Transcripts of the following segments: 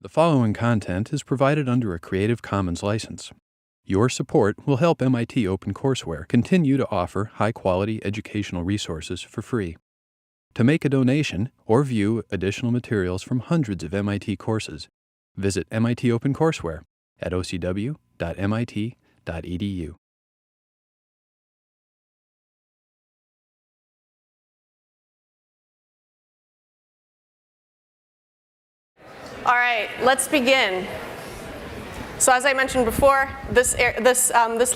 The following content is provided under a Creative Commons license. Your support will help MIT OpenCourseware continue to offer high-quality educational resources for free. To make a donation or view additional materials from hundreds of MIT courses, visit MIT OpenCourseware at ocw.mit.edu. All right, let's begin. So as I mentioned before, this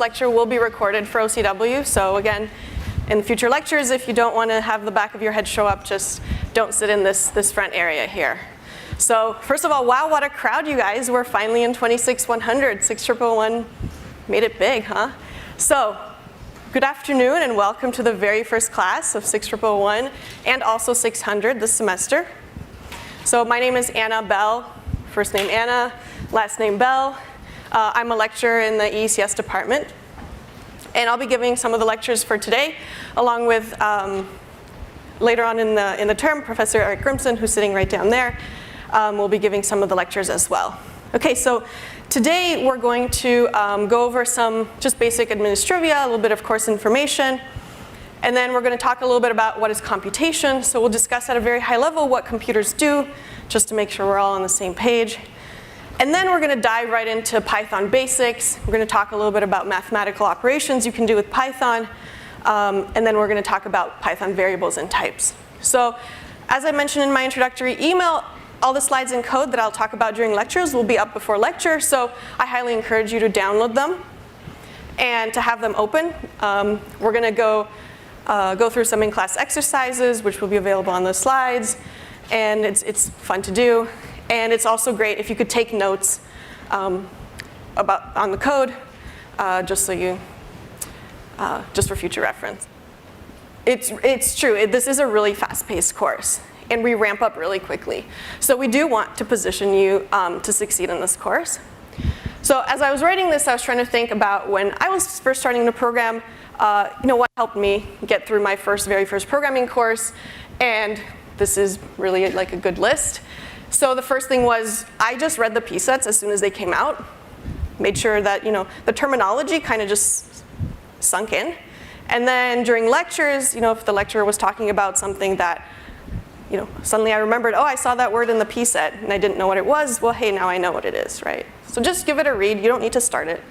lecture will be recorded for OCW. So again, in future lectures, if you don't want to have the back of your head show up, just don't sit in this front area here. So first of all, wow, what a crowd, you guys. We're finally in 26100. 6111 made it big, huh? So good afternoon and welcome to the very first class of 6111 and also 600 this semester. So my name is Anna Bell, first name Anna, last name Bell. I'm a lecturer in the ECS department. And I'll be giving some of the lectures for today, along with, later on in the term, Professor Eric Grimson, who's sitting right down there, will be giving some of the lectures as well. Okay, so today we're going to go over some just basic admin trivia, a little bit of course information. And then we're going to talk a little bit about what is computation. So we'll discuss at a very high level what computers do, just to make sure we're all on the same page. And then we're going to dive right into Python basics. We're going to talk a little bit about mathematical operations you can do with Python. And then we're going to talk about Python variables and types. So as I mentioned in my introductory email, all the slides and code that I'll talk about during lectures will be up before lecture. So I highly encourage you to download them and to have them open. We're going to go through some in-class exercises, which will be available on the slides, and it's fun to do. And it's also great if you could take notes on the code, just for future reference. It's true. This is a really fast-paced course, and we ramp up really quickly. So we do want to position you to succeed in this course. So as I was writing this, I was trying to think about when I was first starting to program. What helped me get through my very first programming course, and this is really like a good list. So the first thing was I just read the P-sets as soon as they came out, made sure that the terminology kind of just sunk in, and then during lectures, if the lecturer was talking about something that suddenly I remembered, oh, I saw that word in the P-set and I didn't know what it was. Well, hey, now I know what it is, right? So just give it a read. You don't need to start it.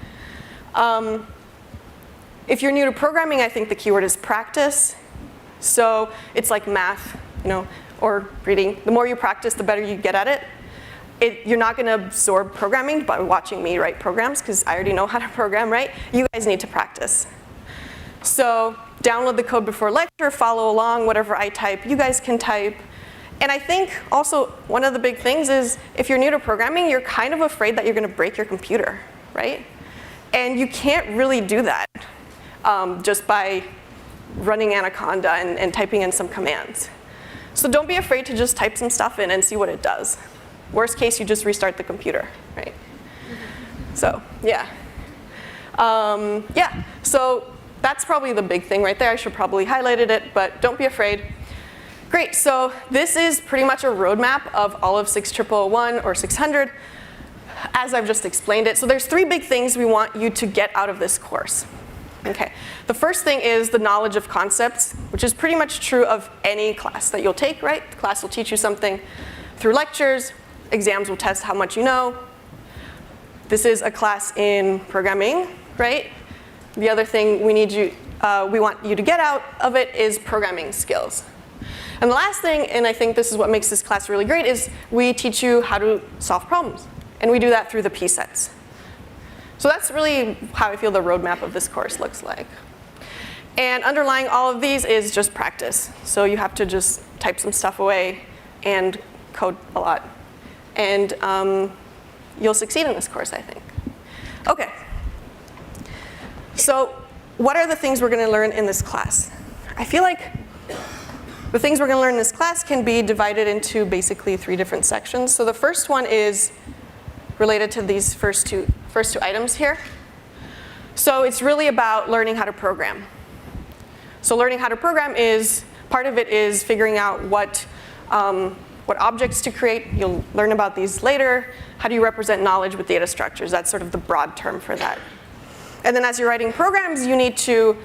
If you're new to programming, I think the keyword is practice. So it's like math, or reading. The more you practice, the better you get at it. You're not going to absorb programming by watching me write programs, because I already know how to program, right? You guys need to practice. So download the code before lecture, follow along, whatever I type, you guys can type. And I think also one of the big things is if you're new to programming, you're kind of afraid that you're going to break your computer, right? And you can't really do that. Just by running Anaconda and typing in some commands. So don't be afraid to just type some stuff in and see what it does. Worst case, you just restart the computer, right? So, yeah. So that's probably the big thing right there. I should probably highlighted it, but don't be afraid. Great, so this is pretty much a roadmap of all of 6101 or 600, as I've just explained it. So there's three big things we want you to get out of this course. Okay, the first thing is the knowledge of concepts, which is pretty much true of any class that you'll take, right? The class will teach you something through lectures. Exams will test how much you know. This is a class in programming, right? The other thing we want you to get out of it is programming skills. And the last thing, and I think this is what makes this class really great, is we teach you how to solve problems. And we do that through the P-sets. So that's really how I feel the roadmap of this course looks like. And underlying all of these is just practice. So you have to just type some stuff away and code a lot. And you'll succeed in this course, I think. Okay. So what are the things we're going to learn in this class? I feel like the things we're going to learn in this class can be divided into basically three different sections. So the first one is related to these first two items here. So it's really about learning how to program. So learning how to program is, part of it is figuring out what what objects to create. You'll learn about these later. How do you represent knowledge with data structures? That's sort of the broad term for that. And then as you're writing programs, you need to,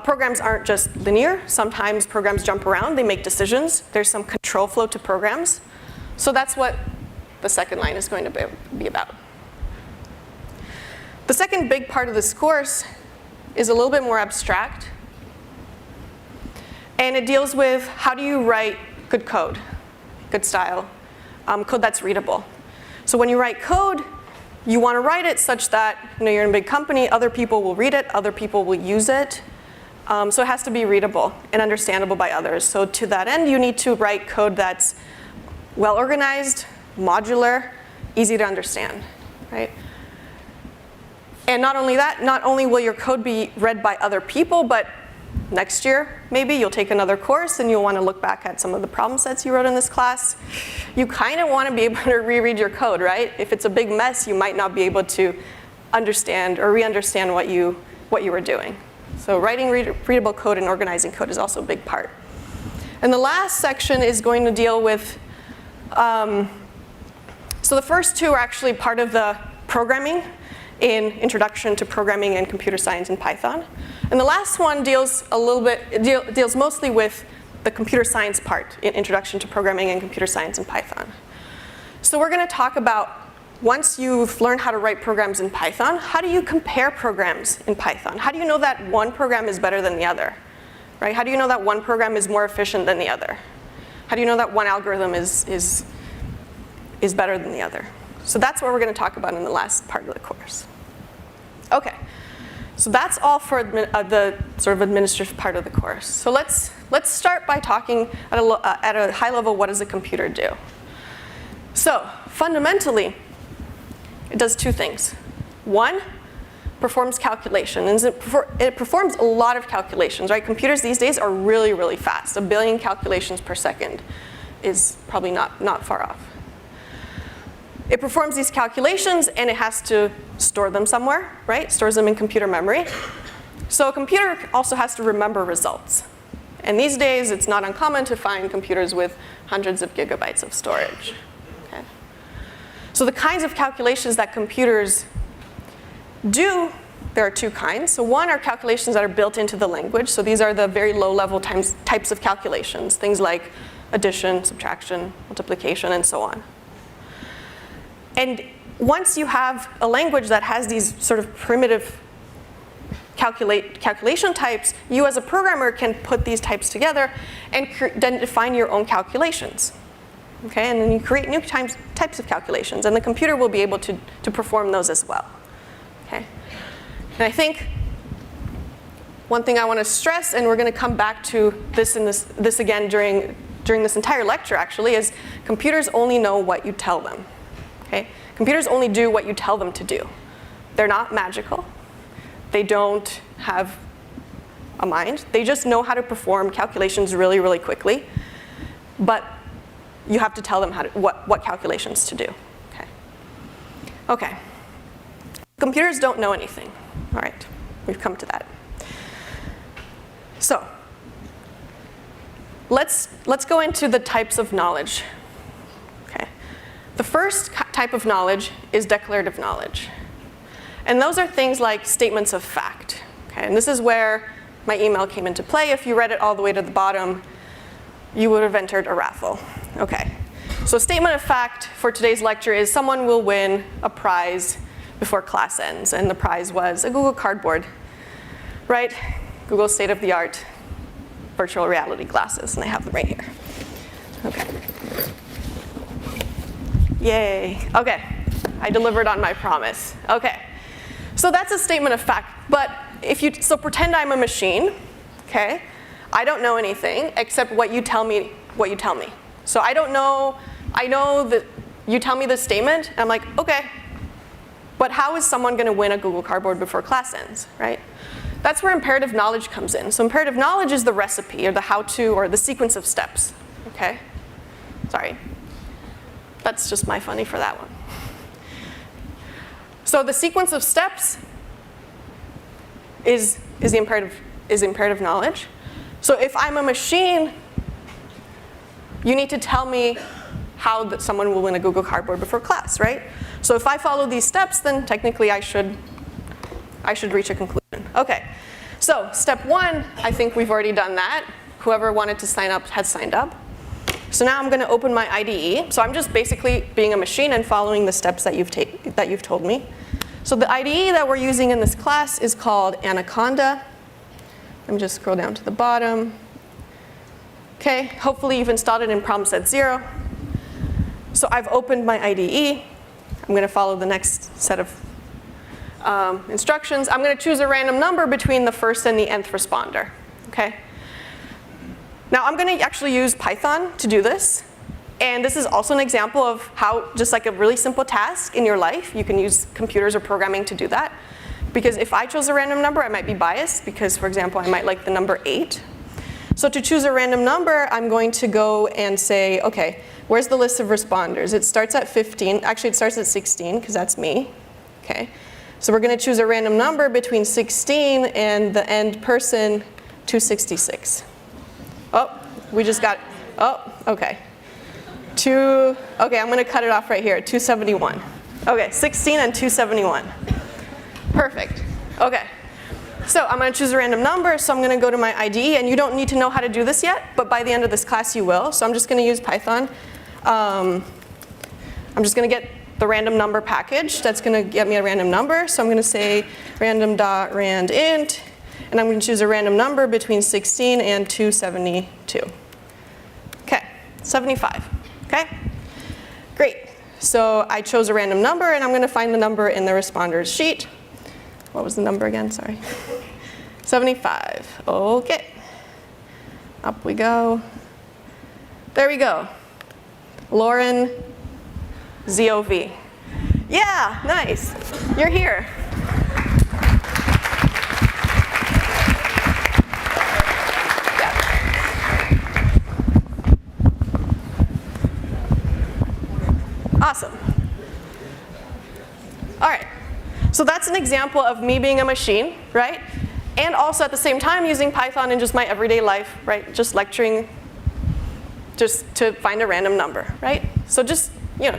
programs aren't just linear. Sometimes programs jump around, they make decisions. There's some control flow to programs. So that's what the second line is going to be about. The second big part of this course is a little bit more abstract. And it deals with how do you write good code, good style, code that's readable. So when you write code, you want to write it such that you're in a big company, other people will read it, other people will use it. So it has to be readable and understandable by others. So to that end, you need to write code that's well organized, modular, easy to understand, right? And not only that, not only will your code be read by other people, but next year, maybe, you'll take another course and you'll want to look back at some of the problem sets you wrote in this class. You kind of want to be able to reread your code, right? If it's a big mess, you might not be able to understand or re-understand what you were doing. So writing readable code and organizing code is also a big part. And the last section is going to deal with, so the first two are actually part of the programming in Introduction to Programming and Computer Science in Python. And the last one deals deals mostly with the computer science part in Introduction to Programming and Computer Science in Python. So we're going to talk about, once you've learned how to write programs in Python, how do you compare programs in Python? How do you know that one program is better than the other? Right? How do you know that one program is more efficient than the other? How do you know that one algorithm is better than the other? So that's what we're going to talk about in the last part of the course. Okay, so that's all for the sort of administrative part of the course. So let's start by talking at a high level, what does a computer do? So fundamentally, it does two things. One, performs calculations. It performs a lot of calculations, right? Computers these days are really, really fast. 1 billion calculations per second is probably not far off. It performs these calculations and it has to store them somewhere, right? Stores them in computer memory. So a computer also has to remember results. And these days, it's not uncommon to find computers with hundreds of gigabytes of storage. Okay? So the kinds of calculations that computers do, there are two kinds. So one are calculations that are built into the language. So these are the very low-level types of calculations, things like addition, subtraction, multiplication, and so on. And once you have a language that has these sort of primitive calculation types, you as a programmer can put these types together and then define your own calculations. Okay? And then you create new types of calculations, and the computer will be able to perform those as well. Okay? And I think one thing I want to stress, and we're going to come back to this again during this entire lecture actually, is computers only know what you tell them. Okay? Computers only do what you tell them to do. They're not magical. They don't have a mind. They just know how to perform calculations really, really quickly. But you have to tell them what calculations to do. Okay. Okay. Computers don't know anything. All right. We've come to that. So let's go into the types of knowledge. Okay. The first type of knowledge is declarative knowledge. And those are things like statements of fact. Okay? And this is where my email came into play. If you read it all the way to the bottom, you would have entered a raffle. Okay. So a statement of fact for today's lecture is someone will win a prize before class ends. And the prize was a Google Cardboard, right? Google's state-of-the-art virtual reality glasses. And I have them right here. Okay. Yay. Okay. I delivered on my promise. Okay. So that's a statement of fact. But so pretend I'm a machine. Okay. I don't know anything except what you tell me. So I don't know. I know that you tell me this statement, and I'm like, okay. But how is someone going to win a Google Cardboard before class ends, right? That's where imperative knowledge comes in. So imperative knowledge is the recipe, or the how-to, or the sequence of steps. Okay. Sorry. That's just my funny for that one. So the sequence of steps is imperative knowledge. So if I'm a machine, you need to tell me how someone will win a Google Cardboard before class, right? So if I follow these steps, then technically I should reach a conclusion. Okay, so step 1, I think we've already done that. Whoever wanted to sign up has signed up. So now I'm going to open my IDE. So I'm just basically being a machine and following the steps that you've told me. So the IDE that we're using in this class is called Anaconda. Let me just scroll down to the bottom. Okay, hopefully you've installed it in problem set 0. So I've opened my IDE. I'm going to follow the next set of instructions. I'm going to choose a random number between the first and the nth responder. Okay. Now I'm going to actually use Python to do this. And this is also an example of how, just like a really simple task in your life, you can use computers or programming to do that. Because if I chose a random number, I might be biased because, for example, I might like the number 8. So to choose a random number, I'm going to go and say, okay, where's the list of responders? It starts at 15. Actually, it starts at 16 because that's me. Okay. So we're going to choose a random number between 16 and the end person, 266. Oh, we just got, oh, okay. Okay, I'm going to cut it off right here, 271. Okay, 16 and 271. Perfect. Okay. So I'm going to choose a random number, so I'm going to go to my IDE, and you don't need to know how to do this yet, but by the end of this class you will. So I'm just going to use Python. I'm just going to get the random number package that's going to get me a random number. So I'm going to say random.randint, and I'm going to choose a random number between 16 and 272. Okay, 75. Okay, great. So I chose a random number, and I'm going to find the number in the responders sheet. What was the number again? Sorry. 75. Okay. Up we go. There we go. Lauren ZOV. Yeah, nice. You're here. Awesome. All right. So that's an example of me being a machine, right? And also at the same time using Python in just my everyday life, right? Just lecturing just to find a random number, right? So just,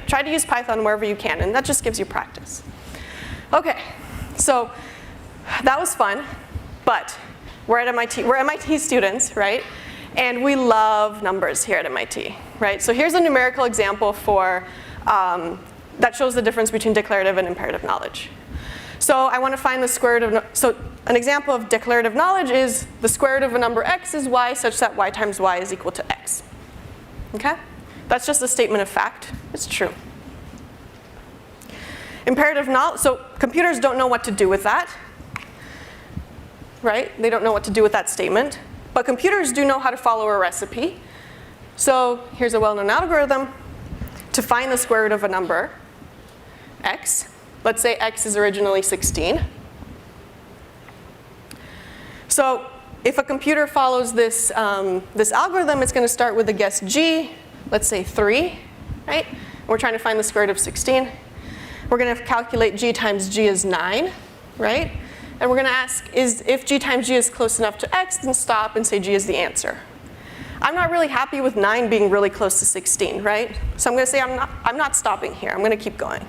try to use Python wherever you can, and that just gives you practice. Okay, so that was fun, but we're at MIT. We're MIT students, right? And we love numbers here at MIT, right? So here's a numerical example for that shows the difference between declarative and imperative knowledge. So I want to find the square root of, so an example of declarative knowledge is the square root of a number x is y such that y times y is equal to x. Okay? That's just a statement of fact. It's true. Imperative knowledge, so computers don't know what to do with that, right? They don't know what to do with that statement. But computers do know how to follow a recipe. So here's a well-known algorithm to find the square root of a number, x. Let's say x is originally 16. So if a computer follows this, this algorithm, it's going to start with a guess g, let's say 3, right? We're trying to find the square root of 16. We're going to calculate g times g is 9, right? And we're going to ask, if g times g is close enough to x, then stop and say g is the answer. I'm not really happy with 9 being really close to 16, right? So I'm going to say I'm not stopping here. I'm going to keep going.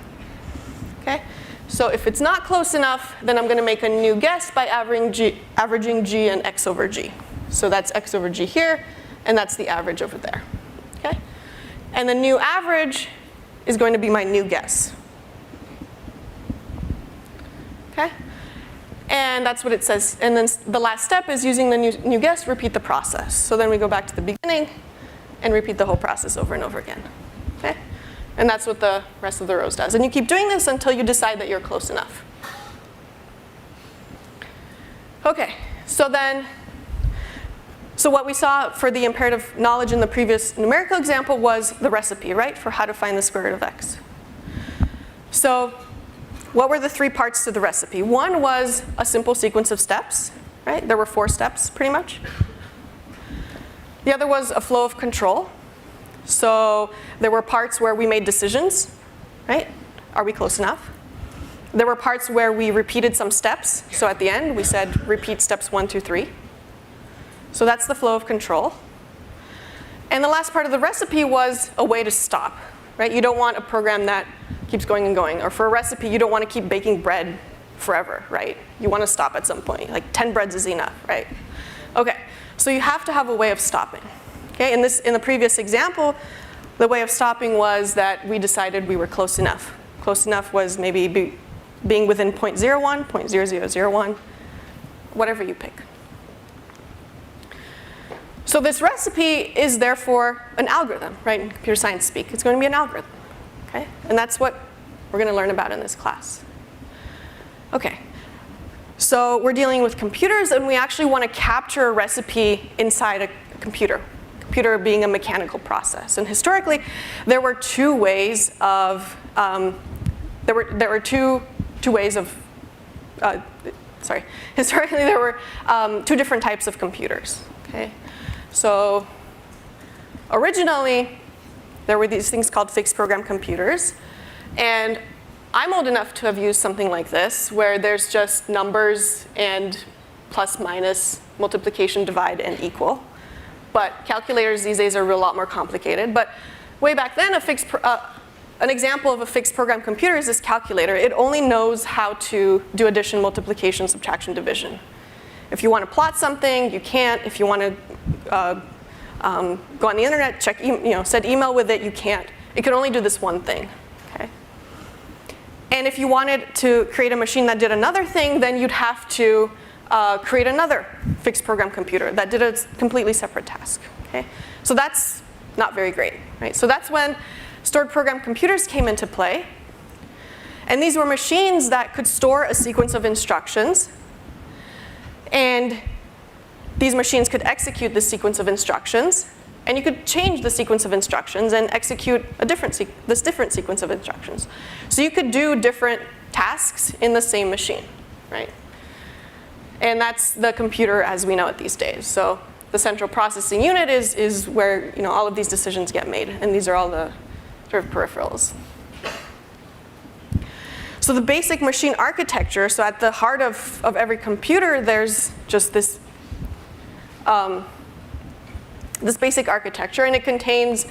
Okay? So if it's not close enough, then I'm going to make a new guess by averaging g and x over g. So that's x over g here, and that's the average over there. Okay? And the new average is going to be my new guess. Okay? And that's what it says. And then the last step is using the new guess, repeat the process. So then we go back to the beginning and repeat the whole process over and over again. Okay? And that's what the rest of the rows does. And you keep doing this until you decide that you're close enough. Okay, so what we saw for the imperative knowledge in the previous numerical example was the recipe, right, for how to find the square root of x. So what were the 3 parts to the recipe? One was a simple sequence of steps, right? There were 4 steps, pretty much. The other was a flow of control. So there were parts where we made decisions, right? Are we close enough? There were parts where we repeated some steps. So at the end, we said repeat steps 1, 2, 3. So that's the flow of control. And the last part of the recipe was a way to stop, right? You don't want a program that keeps going and going. Or for a recipe, you don't want to keep baking bread forever, right? You want to stop at some point. Like 10 breads is enough, right? Okay, so you have to have a way of stopping. Okay, in the previous example, the way of stopping was that we decided we were close enough. Close enough was maybe being within 0.01, 0.0001, whatever you pick. So this recipe is therefore an algorithm, right? In computer science speak, it's going to be an algorithm, okay? And that's what we're going to learn about in this class. Okay, so we're dealing with computers, and we actually want to capture a recipe inside a computer. Computer being a mechanical process. And historically, there were two ways of, historically there were two different types of computers, okay? So originally, there were these things called fixed program computers, and I'm old enough to have used something like this, where there's just numbers and plus, minus, multiplication, divide, and equal. But calculators these days are a lot more complicated. But way back then, an example of a fixed program computer is this calculator. It only knows how to do addition, multiplication, subtraction, division. If you want to plot something, you can't. If you want to go on the internet, send email with it, you can't. It can only do this one thing. Okay? And if you wanted to create a machine that did another thing, then you'd have to create another fixed program computer that did a completely separate task. Okay? So that's not very great. Right? So that's when stored program computers came into play. And these were machines that could store a sequence of instructions. And these machines could execute this sequence of instructions. And you could change the sequence of instructions and execute this different sequence of instructions. So you could do different tasks in the same machine, right? And that's the computer as we know it these days. So the central processing unit is where all of these decisions get made. And these are all the sort of peripherals. So the basic machine architecture, so at the heart of every computer, there's just this basic architecture, and it contains,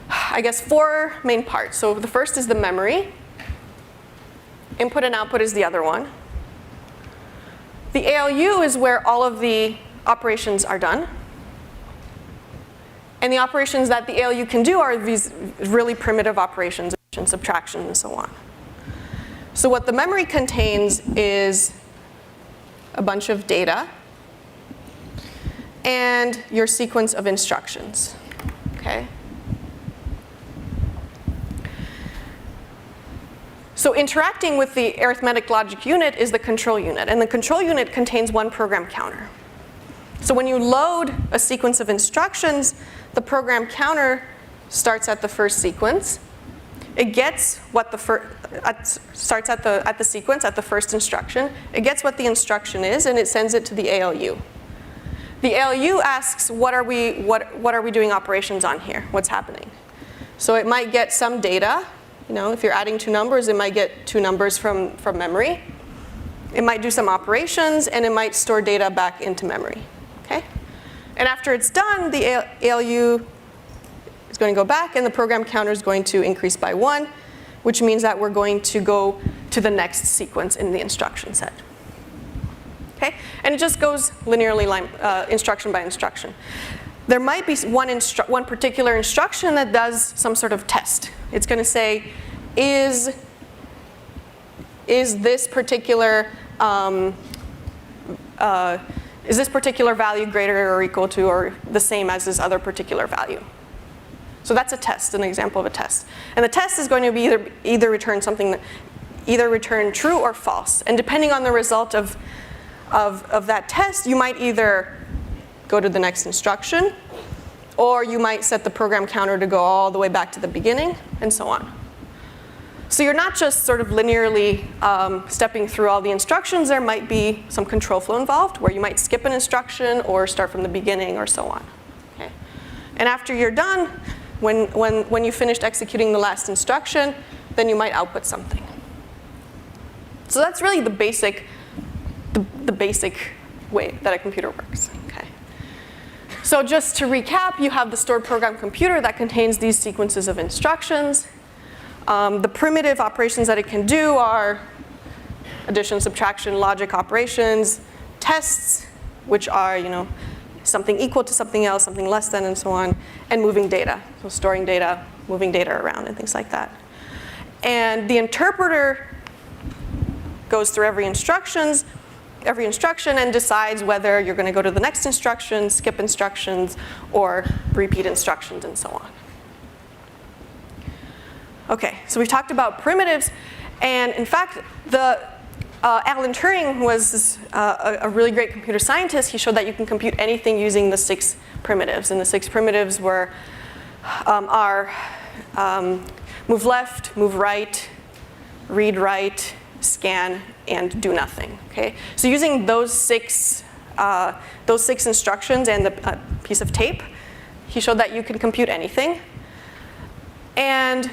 I guess, 4 main parts. So the first is the memory. Input and output is the other one. The ALU is where all of the operations are done. And the operations that the ALU can do are these really primitive operations, addition, subtraction, and so on. So what the memory contains is a bunch of data and your sequence of instructions, okay? So interacting with the arithmetic logic unit is the control unit, and the control unit contains one program counter. So when you load a sequence of instructions, the program counter starts at the first sequence. It gets what starts at the sequence at the first instruction. It gets what the instruction is, and it sends it to the ALU. The ALU asks, what are we doing operations on here? What's happening? So it might get some data. If you're adding 2 numbers, it might get 2 numbers from memory. It might do some operations, and it might store data back into memory. Okay? And after it's done, the ALU is going to go back, and the program counter is going to increase by 1, which means that we're going to go to the next sequence in the instruction set. Okay? And it just goes linearly, instruction by instruction. There might be one particular instruction that does some sort of test. It's going to say, is this particular value greater or equal to or the same as this other particular value? So that's a test, an example of a test. And the test is going to be either return return true or false. And depending on the result of that test, you might either go to the next instruction, or you might set the program counter to go all the way back to the beginning, and so on. So you're not just sort of linearly stepping through all the instructions. There might be some control flow involved, where you might skip an instruction or start from the beginning, or so on. Okay? And after you're done, when you finished executing the last instruction, then you might output something. So that's really the basic way that a computer works. Okay. So just to recap, you have the stored program computer that contains these sequences of instructions. The primitive operations that it can do are addition, subtraction, logic operations, tests, which are, something equal to something else, something less than, and so on, and moving data. So storing data, moving data around, and things like that. And the interpreter goes through every instruction and decides whether you're going to go to the next instruction, skip instructions, or repeat instructions, and so on. Okay, so we've talked about primitives, and in fact, Alan Turing was a really great computer scientist. He showed that you can compute anything using the 6 primitives, and the 6 primitives are move left, move right, read write, scan, and do nothing. Okay, so using those six instructions and the piece of tape, he showed that you can compute anything. And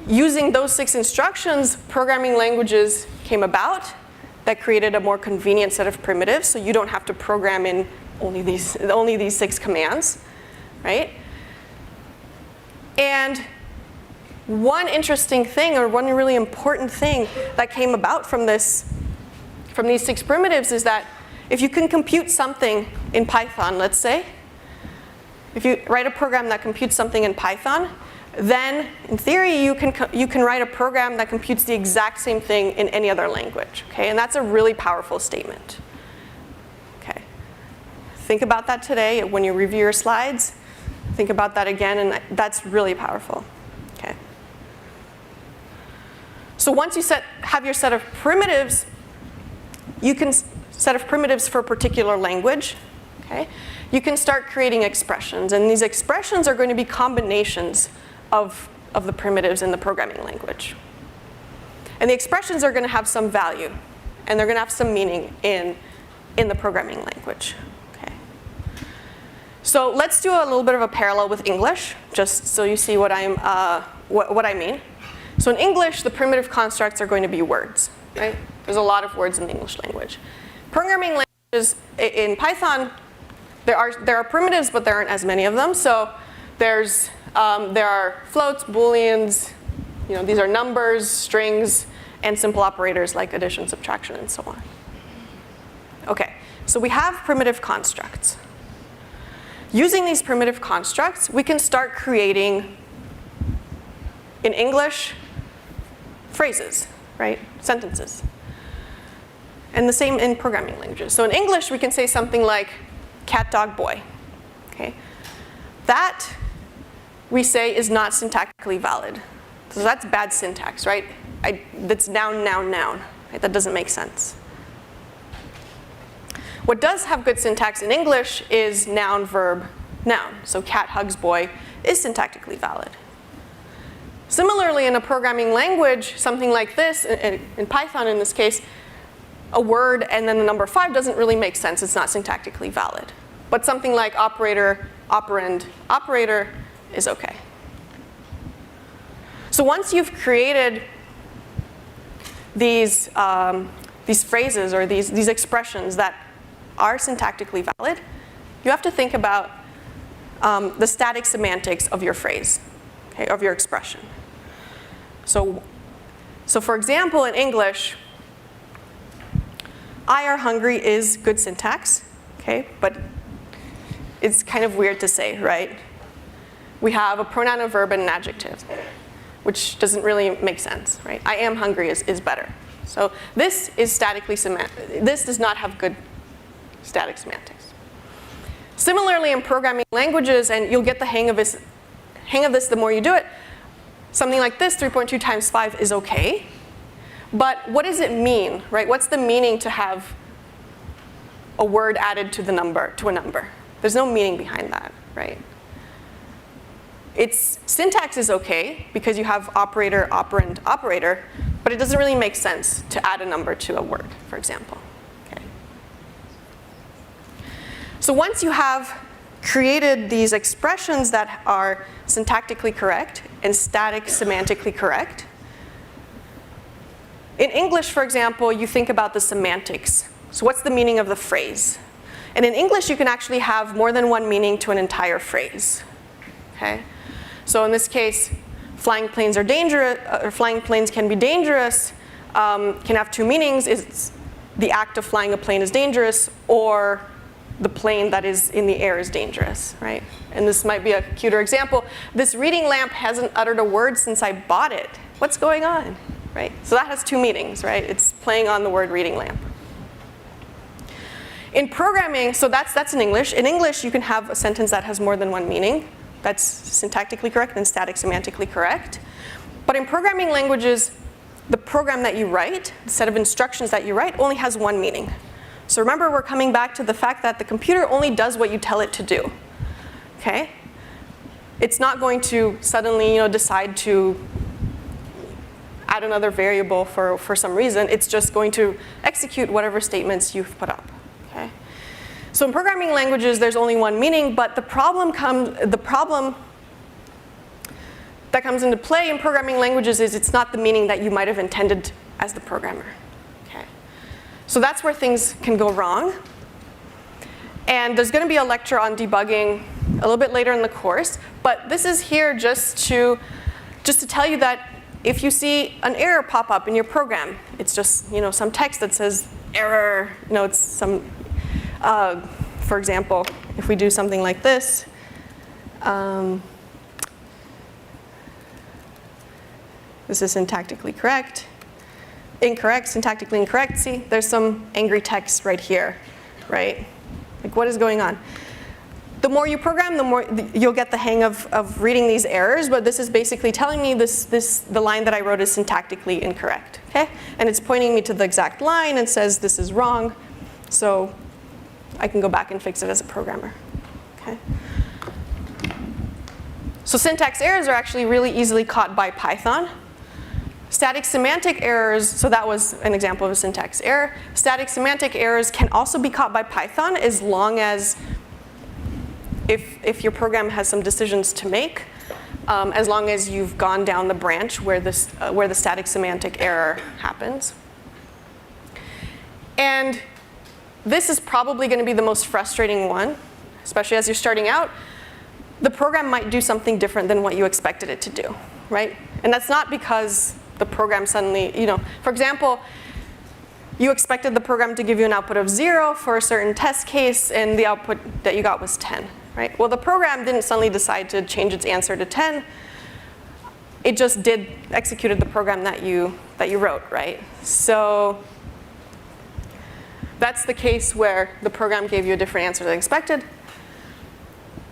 using those 6 instructions, programming languages came about that created a more convenient set of primitives, so you don't have to program in only these 6 commands, right? And one interesting thing, or one really important thing that came about from these 6 primitives is that if you can compute something in Python, let's say, if you write a program that computes something in Python, then in theory you can write a program that computes the exact same thing in any other language. Okay, and that's a really powerful statement. Okay, think about that today when you review your slides. Think about that again, and that's really powerful. Okay. So once you have your set of primitives, you can set of primitives for a particular language. Okay, you can start creating expressions, and these expressions are going to be combinations of the primitives in the programming language. And the expressions are going to have some value, and they're going to have some meaning in the programming language. Okay. So let's do a little bit of a parallel with English, just so you see what I mean. So in English, the primitive constructs are going to be words, right? There's a lot of words in the English language. Programming languages, in Python, there are primitives, but there aren't as many of them. So there are floats, booleans, these are numbers, strings, and simple operators like addition, subtraction, and so on. Okay, so we have primitive constructs. Using these primitive constructs, we can start creating, in English, phrases, right? Sentences. And the same in programming languages. So in English, we can say something like cat, dog, boy. Okay, that we say is not syntactically valid. So that's bad syntax, right? That's noun, noun, noun. Right? That doesn't make sense. What does have good syntax in English is noun, verb, noun. So cat hugs boy is syntactically valid. Similarly, in a programming language, something like this, in Python in this case, a word and then the number 5 doesn't really make sense. It's not syntactically valid. But something like operator, operand, operator is okay. So once you've created these phrases or these expressions that are syntactically valid, you have to think about the static semantics of your phrase, okay, of your expression. So for example, in English, I are hungry is good syntax, okay, but it's kind of weird to say, right? We have a pronoun, a verb, and an adjective, which doesn't really make sense, right? I am hungry is better. So this is statically this does not have good static semantics. Similarly, in programming languages, and you'll get the hang of this the more you do it, something like this, 3.2 times 5 is okay. But what does it mean, right? What's the meaning to have a word added to a number? There's no meaning behind that, right? Its syntax is okay because you have operator, operand, operator, but it doesn't really make sense to add a number to a word, for example. Okay. So once you have created these expressions that are syntactically correct and static semantically correct, in English, for example, you think about the semantics. So what's the meaning of the phrase? And in English, you can actually have more than one meaning to an entire phrase. Okay? So in this case, flying planes are dangerous, or flying planes can be dangerous, can have two meanings. It's the act of flying a plane is dangerous, or the plane that is in the air is dangerous, right? And this might be a cuter example. This reading lamp hasn't uttered a word since I bought it. What's going on, right? So that has two meanings, right? It's playing on the word reading lamp. In programming, so that's in English. In English, you can have a sentence that has more than one meaning. That's syntactically correct and static semantically correct. But in programming languages, the program that you write, the set of instructions that you write, only has one meaning. So remember, we're coming back to the fact that the computer only does what you tell it to do. Okay? It's not going to suddenly, decide to add another variable for some reason. It's just going to execute whatever statements you've put up. Okay? So in programming languages, there's only one meaning, but the problem that comes into play in programming languages is it's not the meaning that you might have intended as the programmer. Okay? So that's where things can go wrong. And there's going to be a lecture on debugging a little bit later in the course, but this is here just to tell you that if you see an error pop up in your program, it's just some text that says error. It's some. For example, if we do something like this, this is syntactically correct. Incorrect, syntactically incorrect. See, there's some angry text right here, right? Like, what is going on? The more you program, the more you'll get the hang of reading these errors, but this is basically telling me the line that I wrote is syntactically incorrect, okay? And it's pointing me to the exact line and says this is wrong, so I can go back and fix it as a programmer, okay? So syntax errors are actually really easily caught by Python. Static semantic errors, so that was an example of a syntax error. Static semantic errors can also be caught by Python as long as, if your program has some decisions to make, as long as you've gone down the branch where the static semantic error happens. And this is probably going to be the most frustrating one, especially as you're starting out. The program might do something different than what you expected it to do, right? And that's not because the program suddenly, for example, you expected the program to give you an output of 0 for a certain test case, and the output that you got was 10, right? Well, the program didn't suddenly decide to change its answer to 10. It just executed the program that you wrote, right? So that's the case where the program gave you a different answer than expected.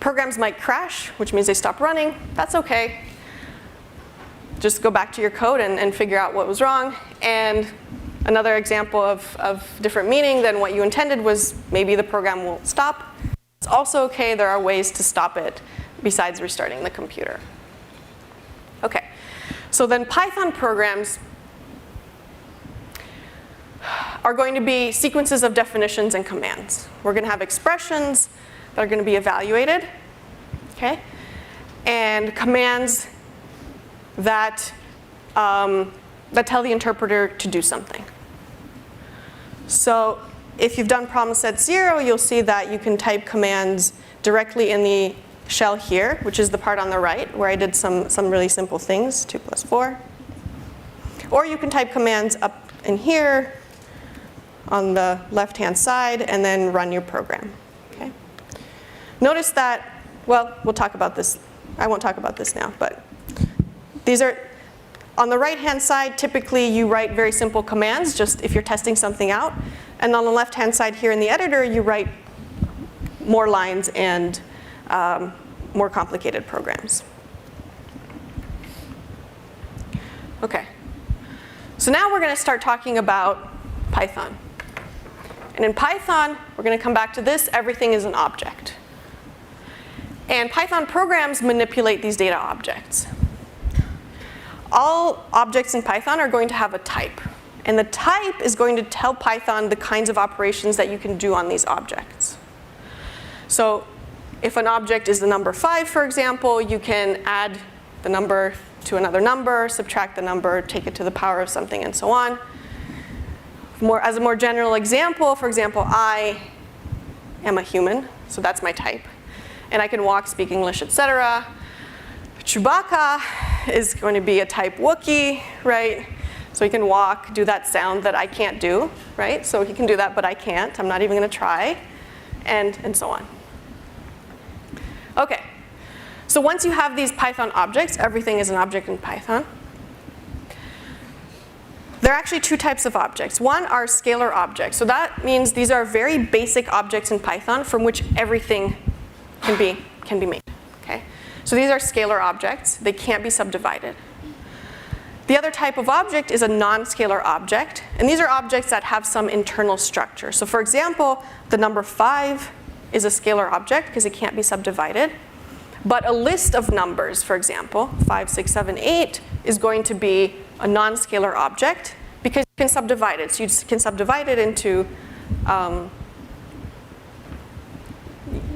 Programs might crash, which means they stop running. That's okay. Just go back to your code and figure out what was wrong. And another example of different meaning than what you intended was maybe the program will stop. It's also okay. There are ways to stop it besides restarting the computer. Okay, so then Python programs are going to be sequences of definitions and commands. We're going to have expressions that are going to be evaluated, okay? And commands that tell the interpreter to do something. So if you've done problem set 0, you'll see that you can type commands directly in the shell here, which is the part on the right where I did some really simple things, 2 + 4. Or you can type commands up in here on the left-hand side and then run your program, okay? Notice that, well, we'll talk about this. I won't talk about this now, but these are, on the right-hand side, typically you write very simple commands, just if you're testing something out. And on the left-hand side here in the editor, you write more lines and more complicated programs. Okay, so now we're going to start talking about Python. And in Python, we're going to come back to this, everything is an object. And Python programs manipulate these data objects. All objects in Python are going to have a type. And the type is going to tell Python the kinds of operations that you can do on these objects. So if an object is the number 5, for example, you can add the number to another number, subtract the number, take it to the power of something, and so on. As a more general example, for example, I am a human, so that's my type. And I can walk, speak English, etc. Chewbacca is going to be a type Wookiee, right? So he can walk, do that sound that I can't do, right? So he can do that, but I can't. I'm not even going to try, and so on. Okay, so once you have these Python objects, everything is an object in Python. There are actually two types of objects. One are scalar objects. So that means these are very basic objects in Python from which everything can be made. Okay? So these are scalar objects. They can't be subdivided. The other type of object is a non-scalar object. And these are objects that have some internal structure. So for example, the number 5 is a scalar object because it can't be subdivided. But a list of numbers, for example, 5, 6, 7, 8, is going to be a non-scalar object because you can subdivide it. So you can subdivide it into,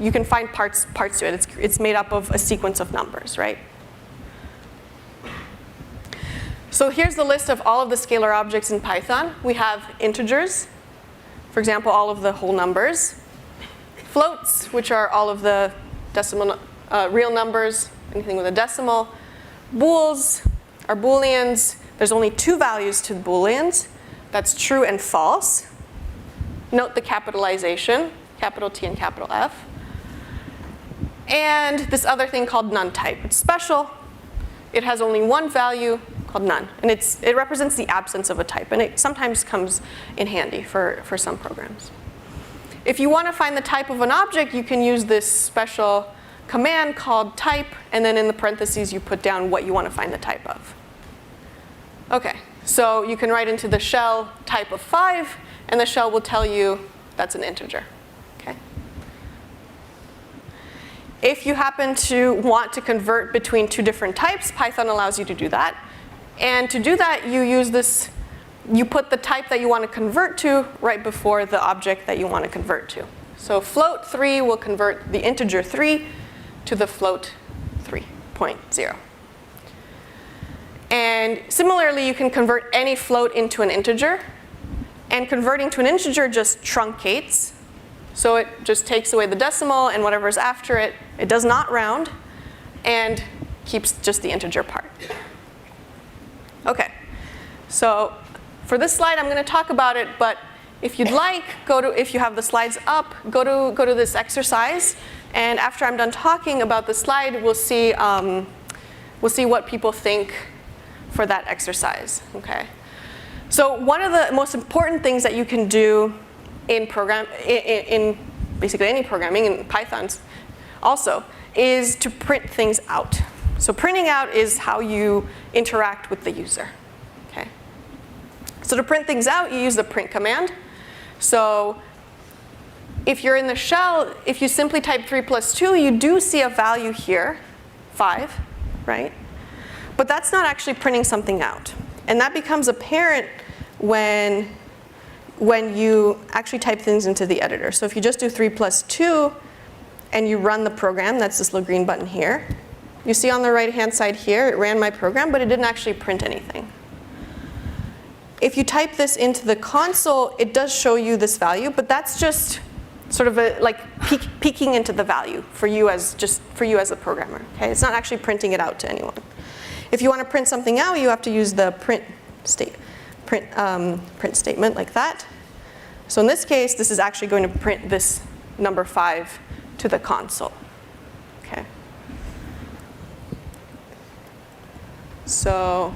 you can find parts to it. It's made up of a sequence of numbers, right? So here's the list of all of the scalar objects in Python. We have integers, for example, all of the whole numbers. Floats, which are all of the decimal, real numbers, anything with a decimal. Bools are Booleans. There's only 2 values to Booleans. That's true and false. Note the capitalization, capital T and capital F. And this other thing called none type. It's special. It has only 1 value called none. And it represents the absence of a type. And it sometimes comes in handy for some programs. If you want to find the type of an object, you can use this special command called type. And then in the parentheses, you put down what you want to find the type of. Okay, so you can write into the shell type of 5, and the shell will tell you that's an integer. Okay. If you happen to want to convert between 2 different types, Python allows you to do that. And to do that, you use this, you put the type that you want to convert to right before the object that you want to convert to. So float 3 will convert the integer 3 to the float 3.0. And similarly, you can convert any float into an integer. And converting to an integer just truncates. So it just takes away the decimal and whatever's after it. It does not round and keeps just the integer part. Okay, so for this slide, I'm going to talk about it. But if you'd like, if you have the slides up, go to this exercise. And after I'm done talking about the slide, we'll see what people think for that exercise, okay? So one of the most important things that you can do in basically any programming, in Python also, is to print things out. So printing out is how you interact with the user, okay? So to print things out, you use the print command. So if you're in the shell, if you simply type 3 + 2, you do see a value here, 5, right? But that's not actually printing something out. And that becomes apparent when you actually type things into the editor. So if you just do 3 + 2 and you run the program, that's this little green button here, you see on the right-hand side here, it ran my program, but it didn't actually print anything. If you type this into the console, it does show you this value, but that's just sort of like peeking into the value for you as a programmer. Okay? It's not actually printing it out to anyone. If you want to print something out, you have to use the print statement like that. So in this case, this is actually going to print this number 5 to the console. Okay. So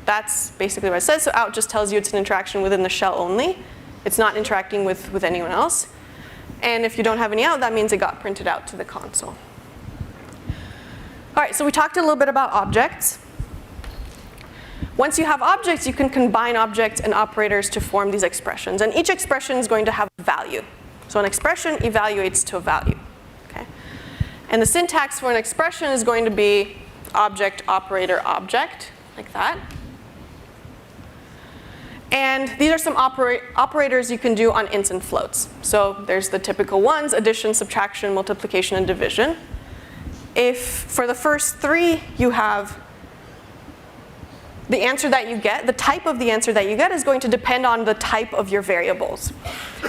that's basically what it says. So out just tells you it's an interaction within the shell only. It's not interacting with anyone else. And if you don't have any out, that means it got printed out to the console. All right, so we talked a little bit about objects. Once you have objects, you can combine objects and operators to form these expressions. And each expression is going to have a value. So an expression evaluates to a value. Okay? And the syntax for an expression is going to be object, operator, object, like that. And these are some operators you can do on ints and floats. So there's the typical ones: addition, subtraction, multiplication, and division. If for the first 3 you the answer that you get, the type of the answer that you get is going to depend on the type of your variables.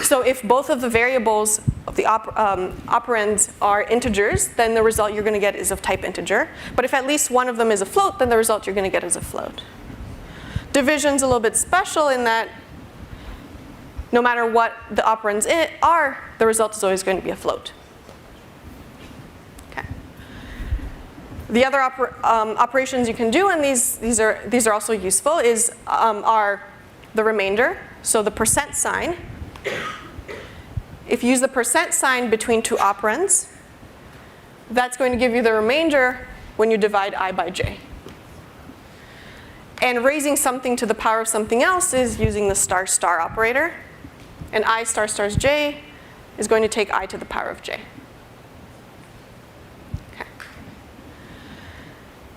So if both of the variables of the operands are integers, then the result you're going to get is of type integer. But if at least one of them is a float, then the result you're going to get is a float. Division's a little bit special in that no matter what the operands are, the result is always going to be a float. Okay. The other operations you can do, and these are also useful, are the remainder. So the percent sign. If you use the percent sign between two operands, that's going to give you the remainder when you divide I by j. And raising something to the power of something else is using the star star operator. And I star stars j is going to take I to the power of j. Okay.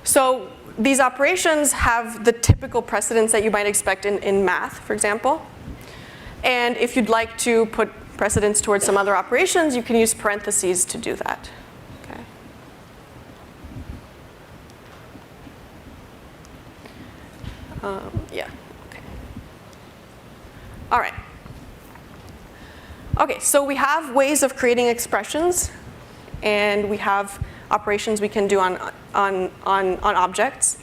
So these operations have the typical precedence that you might expect in math, for example. And if you'd like to put precedence towards some other operations, you can use parentheses to do that. Okay. Yeah, okay. All right. Okay, so we have ways of creating expressions, and we have operations we can do on objects.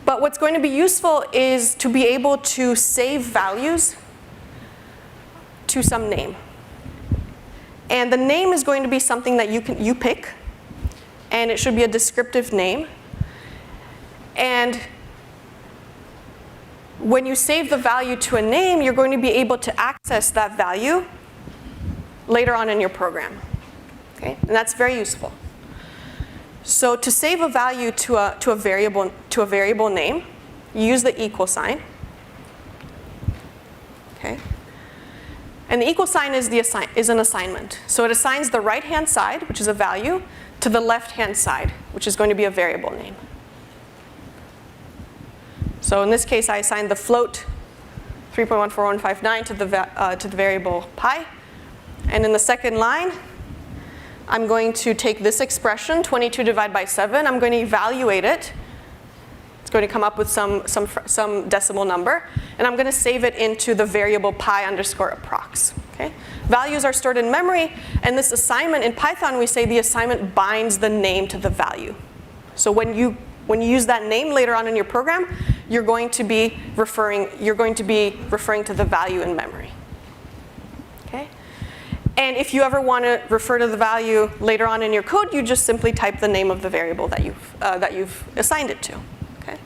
But what's going to be useful is to be able to save values to some name. And the name is going to be something that you pick, and it should be a descriptive name. And when you save the value to a name, you're going to be able to access that value later on in your program. Okay? And that's very useful. So to save a value to a variable name, you use the equal sign. Okay? And the equal sign is an assignment. So it assigns the right-hand side, which is a value, to the left-hand side, which is going to be a variable name. So in this case, I assigned the float 3.14159 to the variable pi. And in the second line, I'm going to take this expression, 22 divided by 7. I'm going to evaluate it. It's going to come up with some decimal number. And I'm going to save it into the variable pi underscore approx. Okay? Values are stored in memory. And this assignment, in Python, we say the assignment binds the name to the value. So when you use that name later on in your program, you're going to be referring to the value in memory. Okay? And if you ever want to refer to the value later on in your code, you just simply type the name of the variable that you've assigned it to. Okay?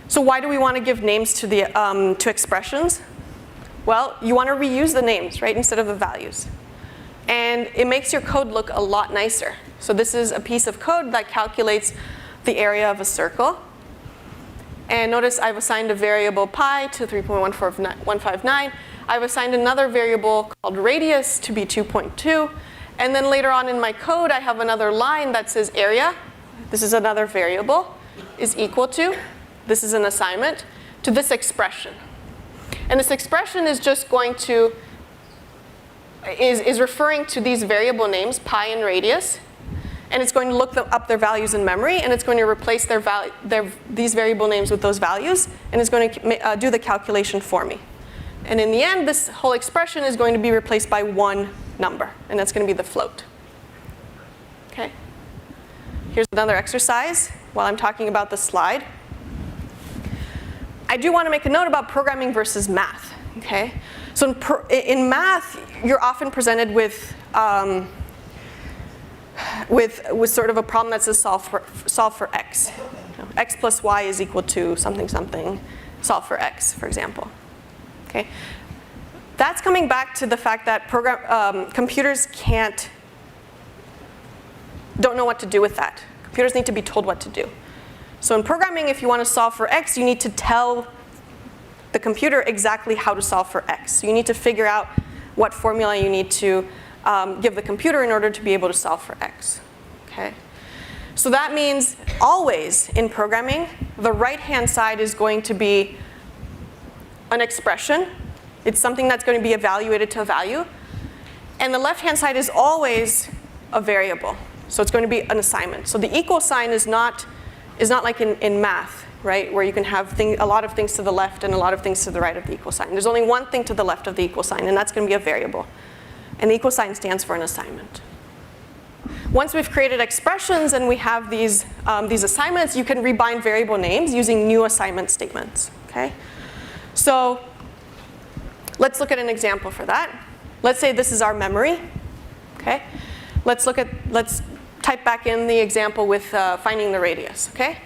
So why do we want to give names to to expressions? Well, you want to reuse the names, right, instead of the values. And it makes your code look a lot nicer. So this is a piece of code that calculates the area of a circle. And notice I've assigned a variable pi to 3.159. I've assigned another variable called radius to be 2.2. And then later on in my code, I have another line that says area. This is another variable, is equal to, this is an assignment, to this expression. And this expression is just going to, is referring to these variable names, pi and radius. And it's going to look up their values in memory, and it's going to replace these variable names with those values, and it's going to do the calculation for me. And in the end, this whole expression is going to be replaced by one number, and that's going to be the float. Okay? Here's another exercise while I'm talking about the slide. I do want to make a note about programming versus math. Okay? So in math, you're often presented with sort of a problem that says solve for x. You know, x plus y is equal to something something, solve for x, for example. Okay? That's coming back to the fact that computers don't know what to do with that. Computers need to be told what to do. So in programming, if you want to solve for x, you need to tell the computer exactly how to solve for x. You need to figure out what formula you need to give the computer in order to be able to solve for x. Okay? So that means always in programming, the right-hand side is going to be an expression. It's something that's going to be evaluated to a value. And the left-hand side is always a variable. So it's going to be an assignment. So the equal sign is not is not like in math, right, where you can have a lot of things to the left and a lot of things to the right of the equal sign. There's only one thing to the left of the equal sign, and that's going to be a variable. And the equal sign stands for an assignment. Once we've created expressions and we have these assignments, you can rebind variable names using new assignment statements, okay? So let's look at an example for that. Let's say this is our memory, okay? Let's type back in the example with finding the radius, okay?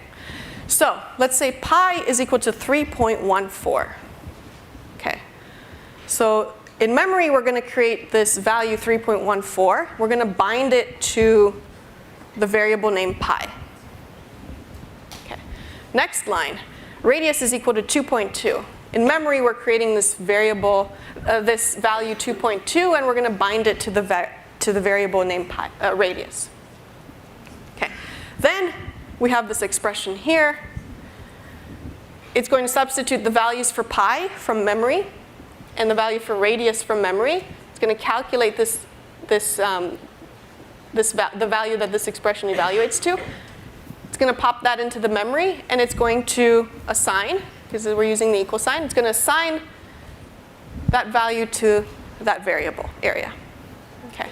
So let's say pi is equal to 3.14, okay? So in memory, we're going to create this value 3.14. We're going to bind it to the variable named pi. Okay. Next line, radius is equal to 2.2. In memory, we're creating this variable, this value 2.2, and we're going to bind it to the variable named pi, radius. Okay. Then we have this expression here. It's going to substitute the values for pi from memory and the value for radius from memory. It's going to calculate the value that this expression evaluates to. It's going to pop that into the memory, and it's going to assign, because we're using the equal sign, it's going to assign that value to that variable area. Okay.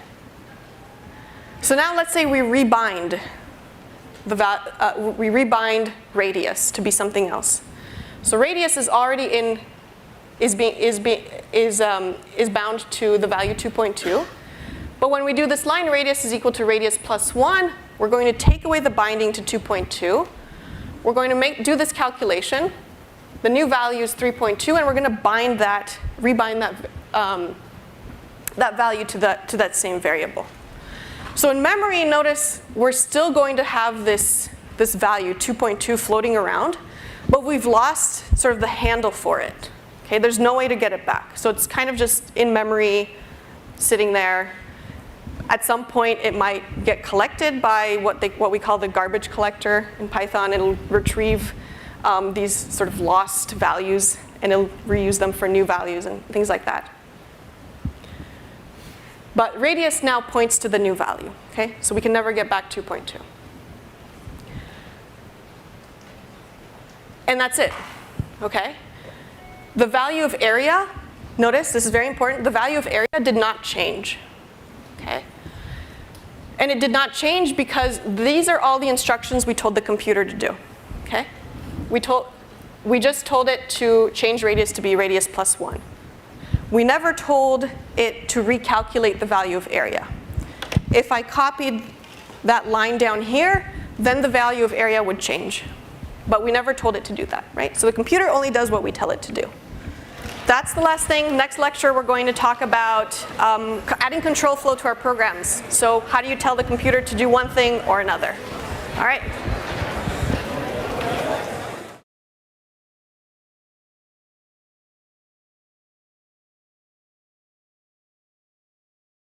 So now let's say we rebind radius to be something else. So radius is already is bound to the value 2.2. But when we do this line, radius is equal to radius plus 1, we're going to take away the binding to 2.2. We're going to do this calculation. The new value is 3.2, and we're going to rebind that value to that same variable. So in memory, notice we're still going to have this value, 2.2, floating around, but we've lost sort of the handle for it. Okay, there's no way to get it back. So it's kind of just in memory, sitting there. At some point, it might get collected by what we call the garbage collector in Python. It'll retrieve these sort of lost values, and it'll reuse them for new values and things like that. But radius now points to the new value. Okay, so we can never get back 2.2. And that's it. Okay. The value of area, notice, this is very important, the value of area did not change, okay? And it did not change because these are all the instructions we told the computer to do, okay? We just told it to change radius to be radius plus 1. We never told it to recalculate the value of area. If I copied that line down here, then the value of area would change. But we never told it to do that, right? So the computer only does what we tell it to do. That's the last thing. Next lecture, we're going to talk about adding control flow to our programs. So how do you tell the computer to do one thing or another? All right.